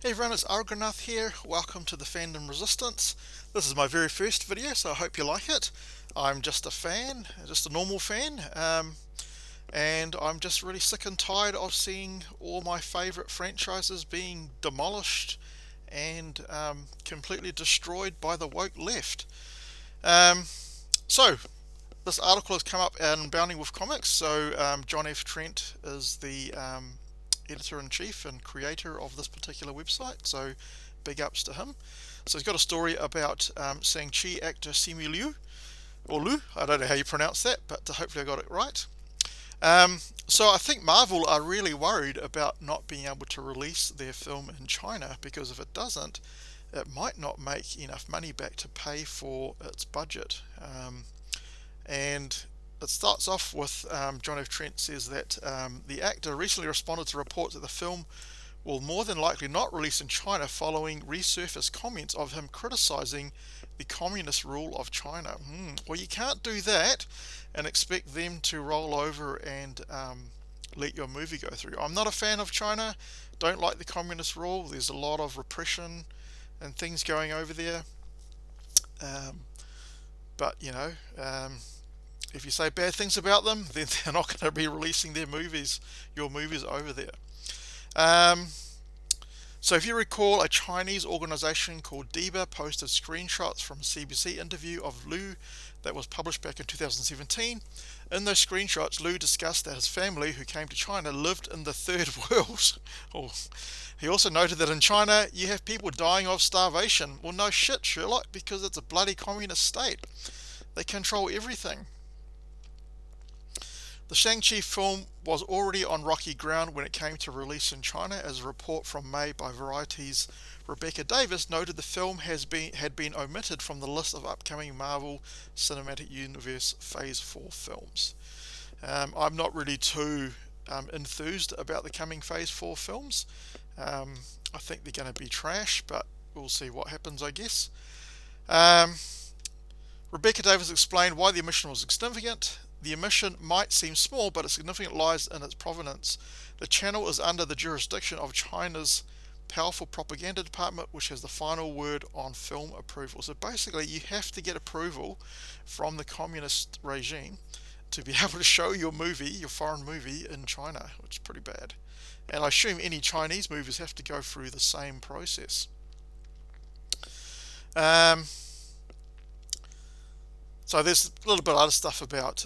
Hey everyone, it's Argonath here. Welcome to the Fandom Resistance. This is my very first video, so I hope you like it. I'm just a fan, just a normal fan, and I'm just really sick and tired of seeing all my favourite franchises being demolished and completely destroyed by the woke left. Um, so, this article has come up in Bounding with Comics. So, John F. Trent is the editor-in-chief and creator of this particular website, so big ups to him. So he's got a story about Shang Chi actor Simu Liu, or Liu, I don't know how you pronounce that, but hopefully I got it right. So I think Marvel are really worried about not being able to release their film in China, because if it doesn't, it might not make enough money back to pay for its budget. And it starts off with John F. Trent says that the actor recently responded to reports that the film will more than likely not release in China following resurfaced comments of him criticizing the communist rule of China. Well, you can't do that and expect them to roll over and let your movie go through. I'm not a fan of China, don't like the communist rule. There's a lot of repression and things going over there. Um, but, if you say bad things about them, then they're not going to be releasing your movies over there. Um, so if you recall, a Chinese organization called DIBA posted screenshots from a CBC interview of Liu that was published back in 2017. In those screenshots, Liu discussed that his family, who came to China, lived in the third world. Oh. He also noted that in China, you have people dying of starvation. Well, no shit, Sherlock, because it's a bloody communist state. They control everything. The Shang-Chi film was already on rocky ground when it came to release in China, as a report from May by Variety's Rebecca Davis noted the film had been omitted from the list of upcoming Marvel Cinematic Universe Phase 4 films. I'm not really too enthused about the coming Phase 4 films. I think they're going to be trash, but we'll see what happens, I guess. Rebecca Davis explained why the omission was significant. The omission might seem small, but its significance lies in its provenance. The channel is under the jurisdiction of China's powerful propaganda department, which has the final word on film approval. So basically, you have to get approval from the communist regime to be able to show your foreign movie in China, which is pretty bad. And I assume any Chinese movies have to go through the same process. So there's a little bit of other stuff about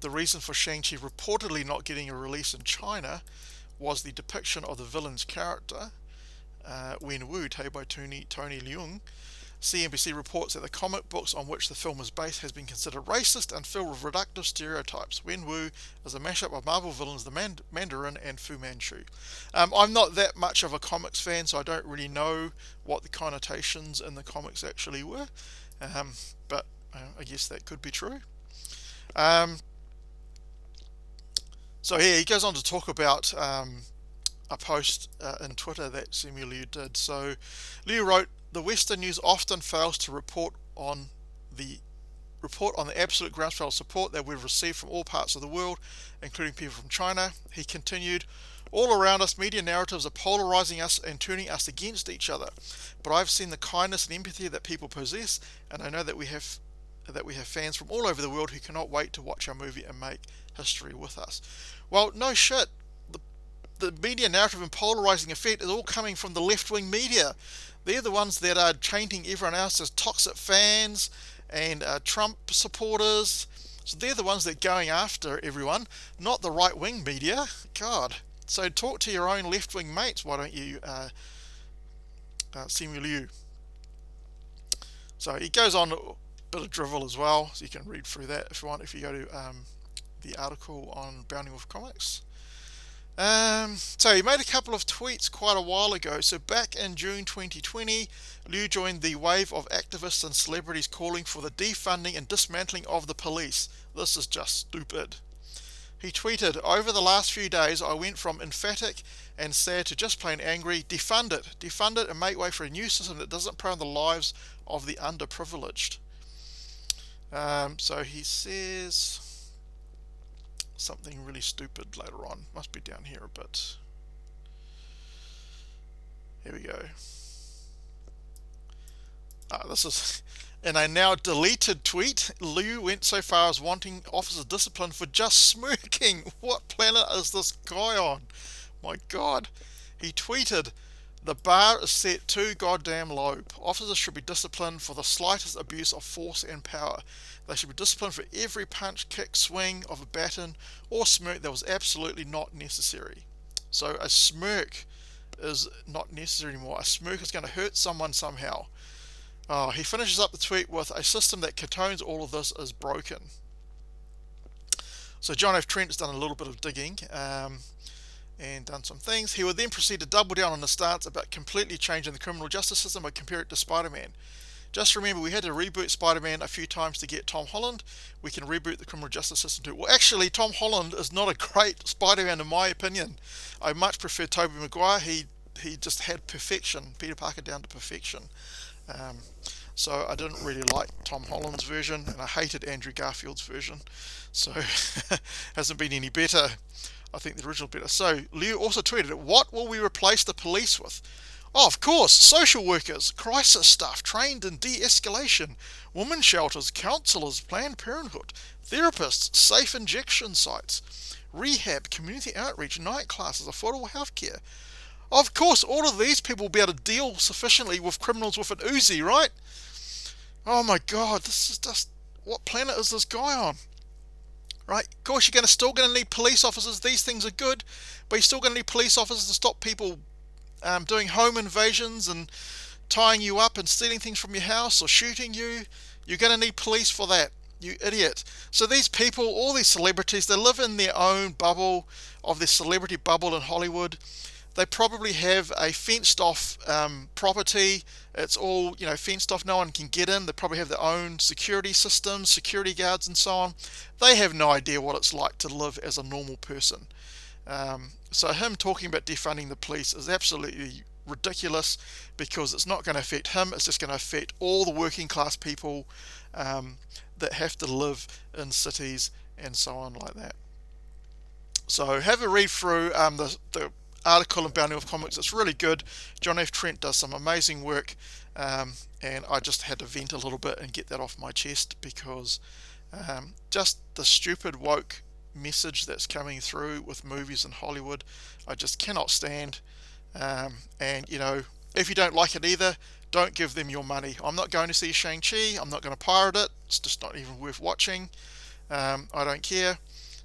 the reason for Shang-Chi reportedly not getting a release in China was the depiction of the villain's character, Wen Wu, played by Tony Leung. CNBC reports that the comic books on which the film is based has been considered racist and filled with reductive stereotypes. Wen Wu is a mashup of Marvel villains the Mandarin and Fu Manchu. I'm not that much of a comics fan, so I don't really know what the connotations in the comics actually were, but I guess that could be true. So here he goes on to talk about a post in Twitter that Simu Liu did. So Liu wrote, "The Western news often fails to report on the absolute groundswell of support that we've received from all parts of the world, including people from China." He continued, "All around us, media narratives are polarizing us and turning us against each other. But I've seen the kindness and empathy that people possess, and I know that we have fans from all over the world who cannot wait to watch our movie and make history with us." Well, no shit. The media narrative and polarizing effect is all coming from the left-wing media. They're the ones that are painting everyone else as toxic fans and Trump supporters. So they're the ones that are going after everyone, not the right-wing media. God. So talk to your own left-wing mates, why don't you, Simu Liu. So he goes on a bit of drivel as well, so you can read through that if you want, if you go to the article on Bounding with Comics. So he made a couple of tweets quite a while ago. So back in June 2020, Liu joined the wave of activists and celebrities calling for the defunding and dismantling of the police. This is just stupid. He tweeted, "Over the last few days, I went from emphatic and sad to just plain angry. Defund it and make way for a new system that doesn't prey on the lives of the underprivileged." So he says something really stupid later on. Must be down here a bit. we go. This is in a now deleted tweet. Liu went so far as wanting officer discipline for just smirking. What planet is this guy on? My God. He tweeted, "The bar is set too goddamn low. Officers should be disciplined for the slightest abuse of force and power. They should be disciplined for every punch, kick, swing of a baton or smirk that was absolutely not necessary." So a smirk is not necessary anymore. A smirk is going to hurt someone somehow. He finishes up the tweet with, "A system that contains all of this is broken." So John F. Trent has done a little bit of digging and done some things. He would then proceed to double down on the stance about completely changing the criminal justice system and compare it to Spider-Man. "Just remember, we had to reboot Spider-Man a few times to get Tom Holland. We can reboot the criminal justice system too." Well, actually, Tom Holland is not a great Spider-Man in my opinion. I much prefer Tobey Maguire. He just had perfection, Peter Parker down to perfection. So I didn't really like Tom Holland's version, and I hated Andrew Garfield's version. So hasn't been any better. I think the original better. So Liu also tweeted, "What will we replace the police with? Oh, of course, social workers, crisis staff trained in de-escalation, women's shelters, counsellors, Planned Parenthood, therapists, safe injection sites, rehab, community outreach, night classes, affordable healthcare. Of course, all of these people will be able to deal sufficiently with criminals with an Uzi, right?" Oh my God, this is just, what planet is this guy on? Right? Of course, you're still going to need police officers. These things are good, but you're still going to need police officers to stop people doing home invasions and tying you up and stealing things from your house or shooting you. You're going to need police for that, you idiot. So these people, all these celebrities, they live in their own bubble of their celebrity bubble in Hollywood. They probably have a fenced off property. It's all, fenced off. No one can get in. They probably have their own security systems, security guards and so on. They have no idea what it's like to live as a normal person. So him talking about defunding the police is absolutely ridiculous, because it's not going to affect him. It's just going to affect all the working class people that have to live in cities and so on like that. So have a read through the article in Bounty of Comics. It's really good. John F. Trent does some amazing work, and I just had to vent a little bit and get that off my chest, because just the stupid woke message that's coming through with movies in Hollywood, I just cannot stand. And if you don't like it either, don't give them your money. I'm not going to see Shang Chi. I'm not going to pirate it. It's just not even worth watching. I don't care.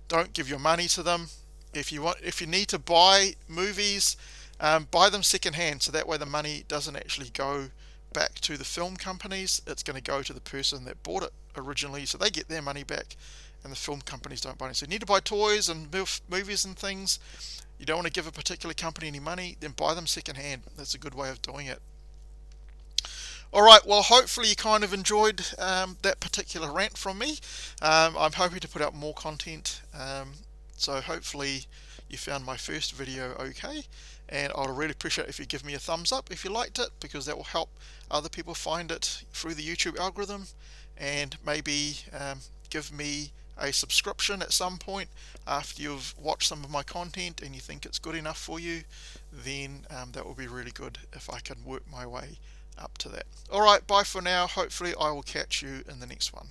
Don't give your money to them. If you need to buy movies, buy them secondhand, so that way the money doesn't actually go back to the film companies. It's going to go to the person that bought it originally, so they get their money back, and the film companies don't buy it. So you need to buy toys and movies and things. You don't want to give a particular company any money, then buy them secondhand. That's a good way of doing it. Alright, well, hopefully you kind of enjoyed that particular rant from me. I'm hoping to put out more content, so hopefully you found my first video okay, and I'll really appreciate if you give me a thumbs up if you liked it, because that will help other people find it through the YouTube algorithm, and maybe give me a subscription at some point after you've watched some of my content and you think it's good enough for you. Then that will be really good if I can work my way up to that. Alright, bye for now. Hopefully I will catch you in the next one.